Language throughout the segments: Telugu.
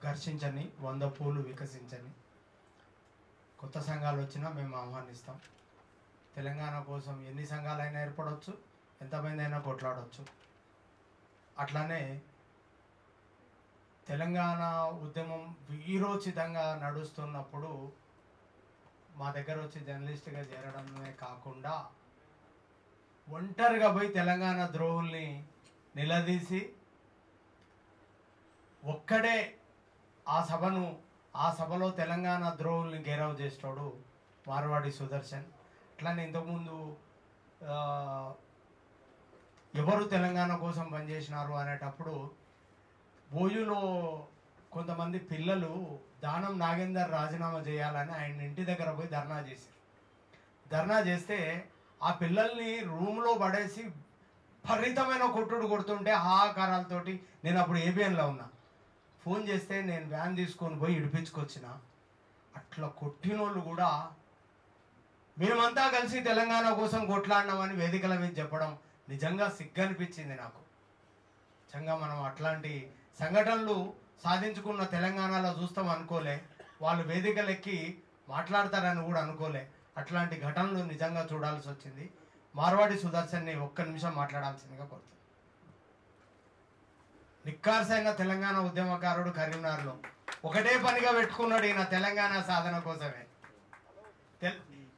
ఘర్షించని 100 పూలు వికసించని కొత్త సంఘాలు వచ్చినా మేము ఆహ్వానిస్తాం. తెలంగాణ కోసం ఎన్ని సంఘాలైనా ఏర్పడవచ్చు, ఎంతమంది అయినా కొట్లాడవచ్చు. అట్లానే తెలంగాణ ఉద్యమం వీరోచితంగా నడుస్తున్నప్పుడు మా దగ్గర వచ్చి జర్నలిస్ట్గా చేరడమే కాకుండా ఒంటరిగా పోయి తెలంగాణ ద్రోహుల్ని నిలదీసి ఒక్కడే ఆ సభలో తెలంగాణ ద్రోహుల్ని గెరవ్ చేస్తాడు మార్వాడి సుదర్శన్. అట్లానే ఇంతకుముందు ఎవరు తెలంగాణ కోసం పనిచేసినారు అనేటప్పుడు బోయులో కొంతమంది పిల్లలు దానం నాగేందర్ రాజీనామా చేయాలని ఆయన ఇంటి దగ్గర పోయి ధర్నా చేశారు. ధర్నా చేస్తే ఆ పిల్లల్ని రూమ్లో పడేసి విపరీతమైన కొట్టుడు కొడుతుంటే హాహాకారాలతోటి నేను అప్పుడు ఏబిఎన్లో ఉన్నా. ఫోన్ చేస్తే నేను వ్యాన్ తీసుకొని పోయి ఇడిపించుకొచ్చిన. అట్లా కొట్టినోళ్ళు కూడా మేమంతా కలిసి తెలంగాణ కోసం కొట్లాడినామని వేదికల మీద చెప్పడం నిజంగా సిగ్గనిపించింది నాకు. నిజంగా మనం అట్లాంటి సంఘటనలు సాధించుకున్న తెలంగాణలో చూస్తాం అనుకోలే, వాళ్ళు వేదికలెక్కి మాట్లాడతారని కూడా అనుకోలే. అట్లాంటి ఘటనలు నిజంగా చూడాల్సి వచ్చింది. మార్వాడి సుదర్శన్ని ఒక్క నిమిషం మాట్లాడాల్సిందిగా కోరుతుంది. నిక్కార్సైన తెలంగాణ ఉద్యమకారుడు కరీంనగర్లో ఒకటే పనిగా పెట్టుకున్నాడు ఈయన తెలంగాణ సాధన కోసమే.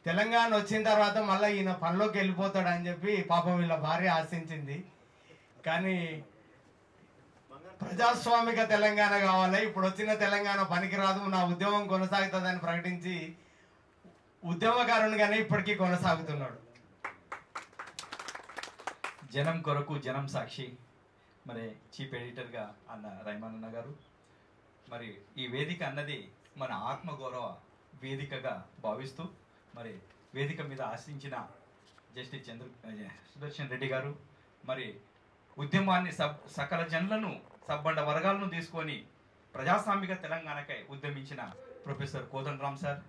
తెలంగాణ వచ్చిన తర్వాత మళ్ళీ ఈయన పనిలోకి వెళ్ళిపోతాడని చెప్పి పాపం వీళ్ళ భార్య ఆశించింది. కానీ ప్రజాస్వామిక తెలంగాణ కావాలి, ఇప్పుడు వచ్చిన తెలంగాణ పనికిరాదు, నా ఉద్యమం కొనసాగుతుందని ప్రకటించి ఉద్యమకారునిగానే ఇప్పటికీ కొనసాగుతున్నాడు. జనం కొరకు జనం సాక్షి మరి చీఫ్ ఎడిటర్గా అన్న రైమాన్ అన్న గారు, మరి ఈ వేదిక అన్నది మన ఆత్మగౌరవ వేదికగా భావిస్తూ మరి వేదిక మీద ఆశించిన జస్టిస్ సుదర్శన్ రెడ్డి గారు, మరి ఉద్యమాన్ని సకల జనులను సబ్బండ వర్గాలను తీసుకొని ప్రజాస్వామిక తెలంగాణకై ఉద్యమించిన ప్రొఫెసర్ కోదండరామ్ సార్,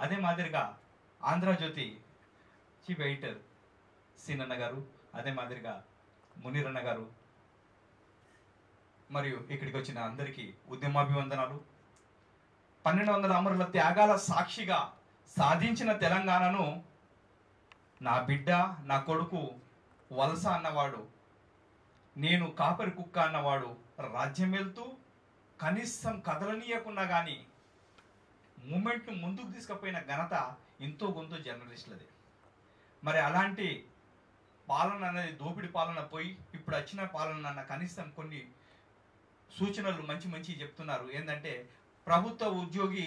అదే మాదిరిగా ఆంధ్రజ్యోతి చీఫ్ ఎడిటర్ సీనన్న గారు, అదే మాదిరిగా మునీరన్న గారు, మరియు ఇక్కడికి వచ్చిన అందరికీ ఉద్యమాభివందనాలు. 1200 అమరుల త్యాగాల సాక్షిగా సాధించిన తెలంగాణను నా బిడ్డ, నా కొడుకు వలస అన్నవాడు, నేను కాపరి కుక్క అన్నవాడు రాజ్యం వెళ్తూ కనీసం కదలనీయకున్నా కానీ మూమెంట్ను ముందుకు తీసుకుపోయిన ఘనత ఎంతో కొంత జర్నలిస్టులదే. మరి అలాంటి పాలన అనేది దోపిడి పాలన పోయి ఇప్పుడు వచ్చిన పాలన అన్న కనీసం కొన్ని సూచనలు మంచి చెప్తున్నారు. ఏంటంటే ప్రభుత్వ ఉద్యోగి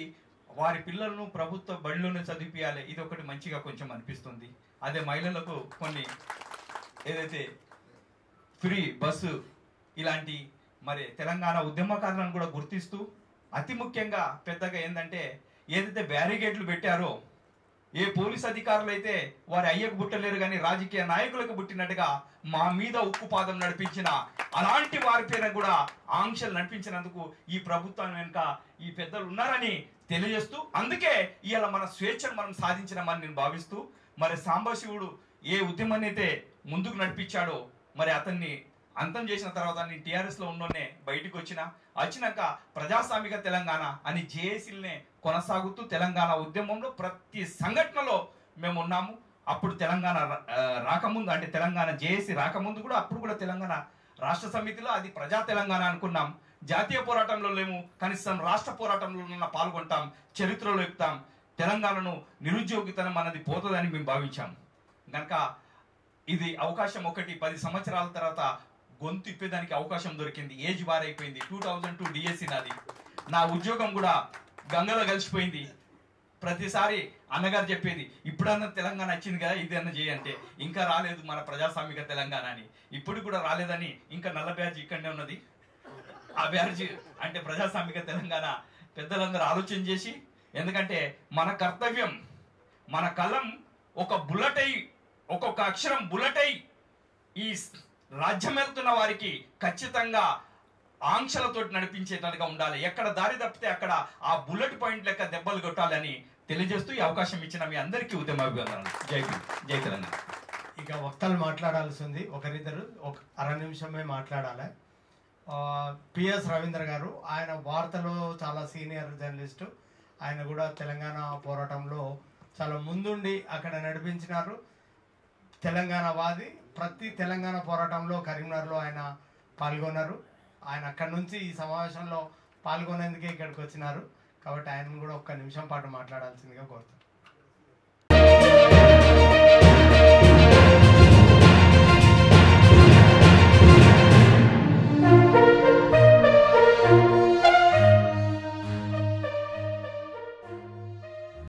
వారి పిల్లలను ప్రభుత్వ బడిలోనే చదివిపియాలి, ఇది ఒకటి మంచిగా కొంచెం అనిపిస్తుంది. అదే మహిళలకు కొన్ని ఏదైతే ఫ్రీ బస్సు ఇలాంటి మరి తెలంగాణ ఉద్యమకారులను కూడా గుర్తిస్తూ అతి ముఖ్యంగా పెద్దగా ఏంటంటే ఏదైతే బ్యారిగేట్లు పెట్టారో ఏ పోలీస్ అధికారులు అయితే వారి అయ్యకు పుట్టలేరు కానీ రాజకీయ నాయకులకు పుట్టినట్టుగా మా మీద ఉక్కుపాదం నడిపించిన అలాంటి వారి పేరు కూడా ఆంక్షలు నడిపించినందుకు ఈ ప్రభుత్వం వెనుక ఈ పెద్దలు ఉన్నారని తెలియజేస్తూ, అందుకే ఇవాళ మన స్వేచ్ఛను మనం సాధించినామని నేను భావిస్తూ, మరి సాంబశివుడు ఏ ఉద్యమాన్ని అయితే ముందుకు నడిపించాడో మరి అతన్ని అంతం చేసిన తర్వాత నేను టీఆర్ఎస్లో ఉన్నోనే బయటకు వచ్చినాక ప్రజాస్వామిక తెలంగాణ అని జేఏసీలనే కొనసాగుతూ తెలంగాణ ఉద్యమంలో ప్రతి సంఘటనలో మేము ఉన్నాము. అప్పుడు తెలంగాణ రాకముందు అంటే తెలంగాణ జేఏసీ రాకముందు కూడా అప్పుడు కూడా తెలంగాణ రాష్ట్ర సమితిలో అది ప్రజా తెలంగాణ అనుకున్నాం. జాతీయ పోరాటంలో లేము, కనీసం రాష్ట్ర పోరాటంలో పాల్గొంటాం, చరిత్రలో ఎక్కుతాం. తెలంగాణను నిరుద్యోగితనం అన్నది పోతుందని మేము భావించాం. కనుక ఇది అవకాశం 10 సంవత్సరాల తర్వాత గొంతు ఇప్పేదానికి అవకాశం దొరికింది. ఏజ్ వారైపోయింది. 2002 డిఎస్సి నాది. నా ఉద్యోగం కూడా గంగలో కలిసిపోయింది. ప్రతిసారి అన్నగారు చెప్పేది ఇప్పుడన్నా తెలంగాణ వచ్చింది కదా ఇదన్నా చేయంటే, ఇంకా రాలేదు మన ప్రజాస్వామిక తెలంగాణ అని. ఇప్పుడు కూడా రాలేదని ఇంకా నల్ల బ్యాడ్జ్ ఇక్కడనే ఉన్నది. ఆ బ్యాడ్జ్ అంటే ప్రజాస్వామిక తెలంగాణ పెద్దలందరూ ఆలోచన చేసి, ఎందుకంటే మన కర్తవ్యం, మన కలం ఒక బుల్లెటై, ఒక్కొక్క అక్షరం బుల్లెటై ఈ రాజ్యం వెళ్తున్న వారికి ఖచ్చితంగా ఆంక్షలతో నడిపించేటట్టుగా ఉండాలి. ఎక్కడ దారి తప్పితే అక్కడ ఆ బుల్లెట్ పాయింట్ లెక్క దెబ్బలు కొట్టాలని తెలియజేస్తూ ఈ అవకాశం ఇచ్చిన మీ అందరికీ ఉద్యమాభివందనాలు. జై తెలంగాణ. ఇక వక్తలు మాట్లాడాల్సి ఉంది. ఒకరిద్దరు ఒక అర నిమిషమే మాట్లాడాలి. పిఎస్ రవీంద్ర గారు, ఆయన వార్తలో చాలా సీనియర్ జర్నలిస్టు. ఆయన కూడా తెలంగాణ పోరాటంలో చాలా ముందుండి అక్కడ నడిపించినారు. తెలంగాణ వాది. ప్రతి తెలంగాణ పోరాటంలో కరీంనగర్లో ఆయన పాల్గొన్నారు. ఆయన అక్కడి నుంచి ఈ సమావేశంలో పాల్గొనేందుకే ఇక్కడికి వచ్చినారు. కాబట్టి ఆయనను కూడా ఒక్క నిమిషం పాటు మాట్లాడాల్సిందిగా కోరుతున్నాను.